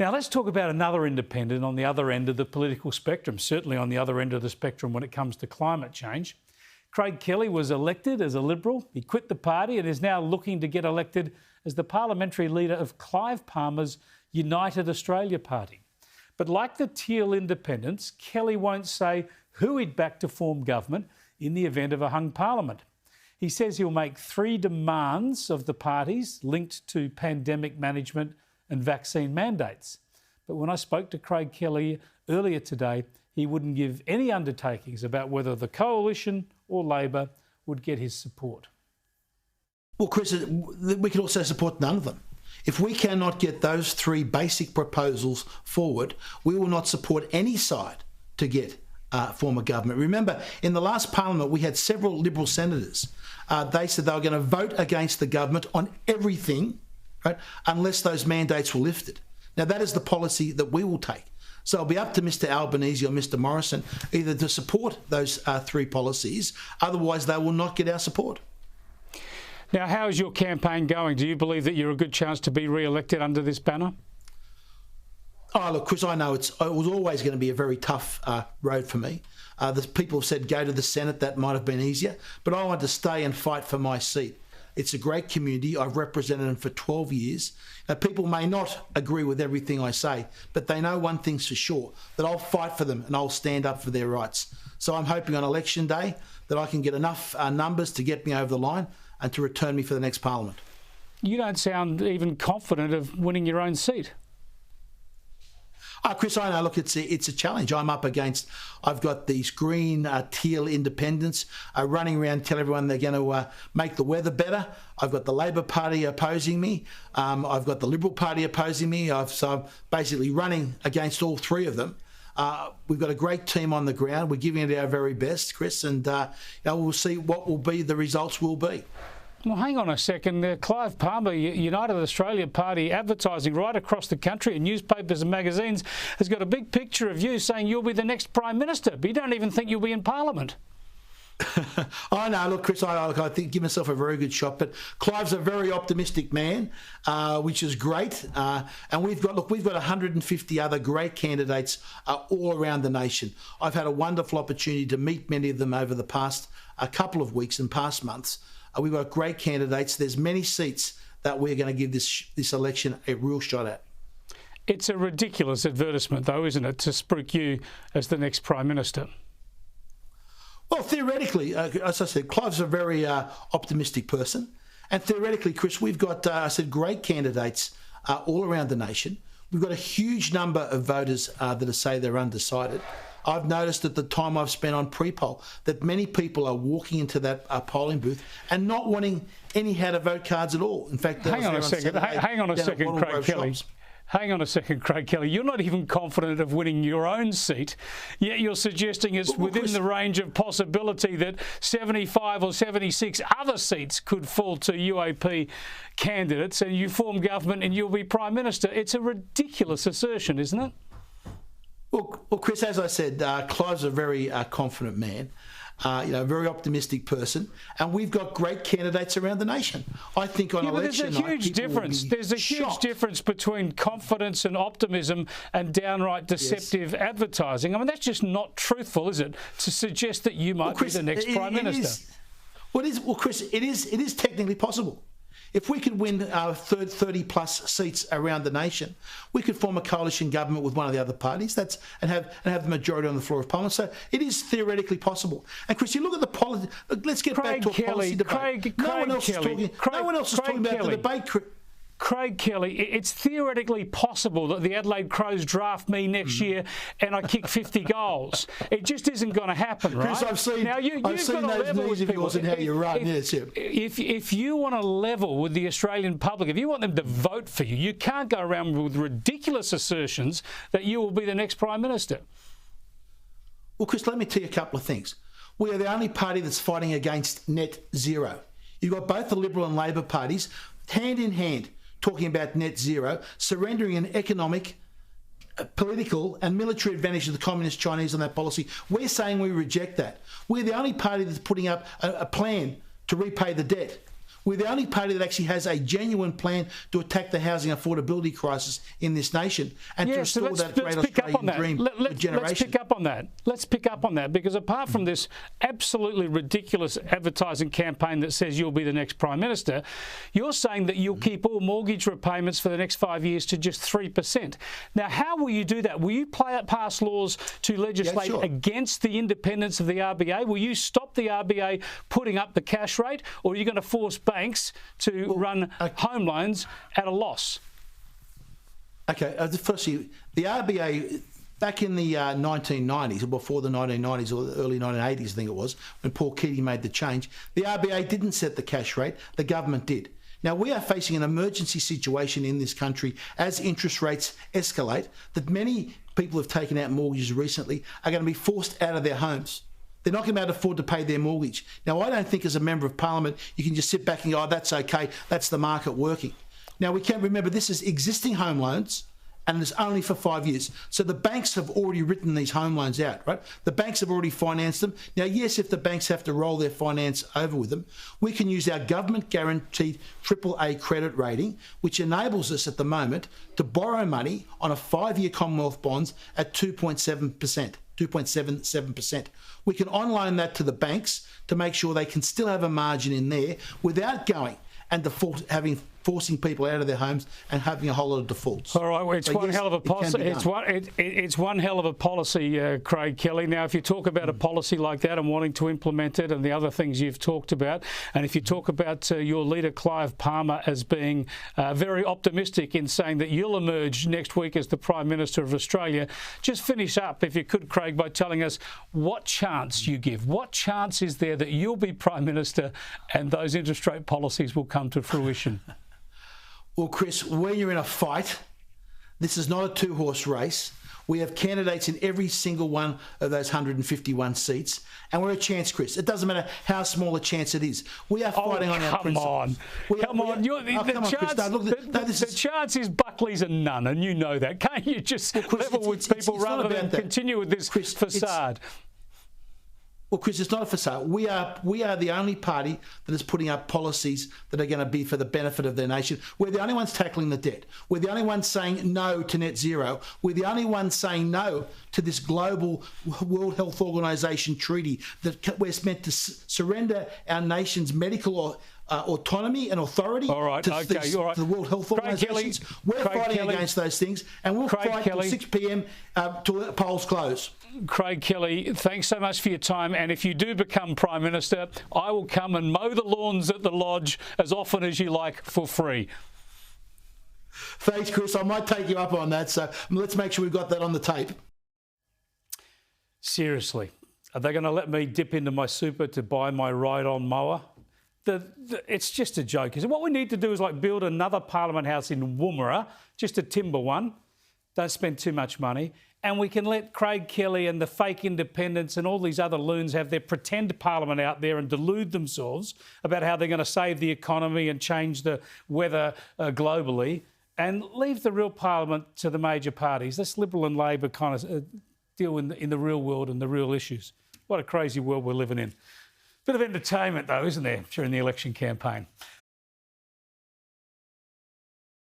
Now, let's talk about another independent on the other end of the political spectrum, certainly on the other end of the spectrum when it comes to climate change. Craig Kelly was elected as a Liberal. He quit the party and is now looking to get elected as the parliamentary leader of Clive Palmer's United Australia Party. But like the Teal independents, Kelly won't say who he'd back to form government in the event of a hung parliament. He says he'll make 3 demands of the parties linked to pandemic management and vaccine mandates. But when I spoke to Craig Kelly earlier today, he wouldn't give any undertakings about whether the Coalition or Labor would get his support. Well, Chris, we can also support none of them. If we cannot get those 3 basic proposals forward, we will not support any side to get form a government. Remember, in the last parliament, we had several Liberal senators. They said they were going to vote against the government on everything, right, unless those mandates were lifted. Now, that is the policy that we will take. So it'll be up to Mr Albanese or Mr Morrison either to support those 3 policies, otherwise they will not get our support. Now, how is your campaign going? Do you believe that you're a good chance to be re-elected under this banner? Oh, look, Chris, I know it was always going to be a very tough road for me. The people have said go to the Senate, that might have been easier, but I want to stay and fight for my seat. It's a great community. I've represented them for 12 years. Now, people may not agree with everything I say, but they know one thing's for sure, that I'll fight for them and I'll stand up for their rights. So I'm hoping on election day that I can get enough numbers to get me over the line and to return me for the next parliament. You don't sound even confident of winning your own seat. Chris, I know, look, it's a challenge. I've got these green Teal independents running around telling everyone they're going to make the weather better. I've got the Labor Party opposing me. I've got the Liberal Party opposing me. So I'm basically running against all 3 of them. We've got a great team on the ground. We're giving it our very best, Chris, and we'll see what will be the results will be. Well, hang on a second. Clive Palmer, United Australia Party, advertising right across the country in newspapers and magazines, has got a big picture of you saying you'll be the next Prime Minister, but you don't even think you'll be in Parliament. I know, look, Chris, I think give myself a very good shot, but Clive's a very optimistic man, which is great. And we've got 150 other great candidates all around the nation. I've had a wonderful opportunity to meet many of them over the past couple of weeks and past months. We've got great candidates. There's many seats that we're going to give this election a real shot at. It's a ridiculous advertisement, though, isn't it, to spruik you as the next Prime Minister? Well, theoretically, as I said, Clive's a very optimistic person. And theoretically, Chris, we've got, great candidates all around the nation. We've got a huge number of voters that say they're undecided. I've noticed at the time I've spent on pre-poll that many people are walking into that polling booth and not wanting any how-to-vote cards at all. In fact, hang on a second, Craig Kelly. Hang on a second, Craig Kelly. You're not even confident of winning your own seat, yet you're suggesting it's within the range of possibility that 75 or 76 other seats could fall to UAP candidates and you form government and you'll be Prime Minister. It's a ridiculous assertion, isn't it? Well, Chris, as I said, Clive's a very confident man, a very optimistic person, and we've got great candidates around the nation. I think on election night, there's a huge difference between confidence and optimism and downright deceptive advertising. I mean, that's just not truthful, is it, to suggest that you might be the next Prime Minister? Chris, it is technically possible. If we could win 30-plus seats around the nation, we could form a coalition government with one of the other parties and have the majority on the floor of Parliament. So it is theoretically possible. And Chris, you look at the politics. Let's get back to a policy debate. No one else is talking about the debate. Craig Kelly, it's theoretically possible that the Adelaide Crows draft me next year and I kick 50 goals. It just isn't going to happen, right? Chris, I've seen those news of yours and how you run. If you want to level with the Australian public, if you want them to vote for you, you can't go around with ridiculous assertions that you will be the next Prime Minister. Well, Chris, let me tell you a couple of things. We are the only party that's fighting against net zero. You've got both the Liberal and Labor parties hand in hand talking about net zero, surrendering an economic, political and military advantage to the Communist Chinese on that policy. We're saying we reject that. We're the only party that's putting up a plan to repay the debt. We're the only party that actually has a genuine plan to attack the housing affordability crisis in this nation and to restore that great Australian dream for generations. Let's pick up on that. Let's pick up on that, because apart from this absolutely ridiculous advertising campaign that says you'll be the next Prime Minister, you're saying that you'll keep all mortgage repayments for the next 5 years to just 3%. Now, how will you do that? Will you pass laws to legislate against the independence of the RBA? Will you stop the RBA putting up the cash rate, or are you going to force banks to run home loans at a loss? Okay, firstly, the RBA, back in the 1990s, or before the 1990s or the early 1980s, I think it was, when Paul Keating made the change, the RBA didn't set the cash rate, the government did. Now, we are facing an emergency situation in this country as interest rates escalate, that many people who have taken out mortgages recently are going to be forced out of their homes. They're not going to be able to afford to pay their mortgage. Now, I don't think as a Member of Parliament you can just sit back and go, oh, that's okay, that's the market working. Now, we can't remember this is existing home loans, and it's only for 5 years. So the banks have already written these home loans out, right? The banks have already financed them. Now, yes, if the banks have to roll their finance over with them, we can use our government-guaranteed AAA credit rating, which enables us at the moment to borrow money on a 5-year Commonwealth bonds at 2.7%. 2.77%. We can on-loan that to the banks to make sure they can still have a margin in there without going and forcing people out of their homes and having a whole lot of defaults. All right, well, it's one hell of a policy. It's one hell of a policy, Craig Kelly. Now, if you talk about a policy like that and wanting to implement it, and the other things you've talked about, and if you talk about your leader Clive Palmer as being very optimistic in saying that you'll emerge next week as the Prime Minister of Australia, just finish up, if you could, Craig, by telling us what chance you give. What chance is there that you'll be Prime Minister and those interest rate policies will come to fruition? Well, Chris, when you're in a fight, this is not a two-horse race. We have candidates in every single one of those 151 seats, and we're a chance, Chris. It doesn't matter how small a chance it is. We are fighting on our principles. Come on. The chance is Buckley's and none, and you know that. Can't you just level with people rather than continue with this facade? Well, Chris, it's not a facade. We are the only party that is putting up policies that are going to be for the benefit of their nation. We're the only ones tackling the debt. We're the only ones saying no to net zero. We're the only ones saying no to this global World Health Organization treaty that we're meant to surrender our nation's medical autonomy and authority to the World Health Organization. We're fighting against those things, and we'll fight till 6 p.m. till polls close. Craig Kelly, thanks so much for your time. And if you do become Prime Minister, I will come and mow the lawns at the Lodge as often as you like for free. Thanks, Chris. I might take you up on that. So let's make sure we've got that on the tape. Seriously, are they going to let me dip into my super to buy my ride-on mower? It's just a joke. What we need to do is build another Parliament House in Woomera, just a timber one. Don't spend too much money. And we can let Craig Kelly and the fake independents and all these other loons have their pretend parliament out there and delude themselves about how they're going to save the economy and change the weather globally, and leave the real parliament to the major parties. Let's Liberal and Labor kind of deal in the real world and the real issues. What a crazy world we're living in. Bit of entertainment, though, isn't there, during the election campaign?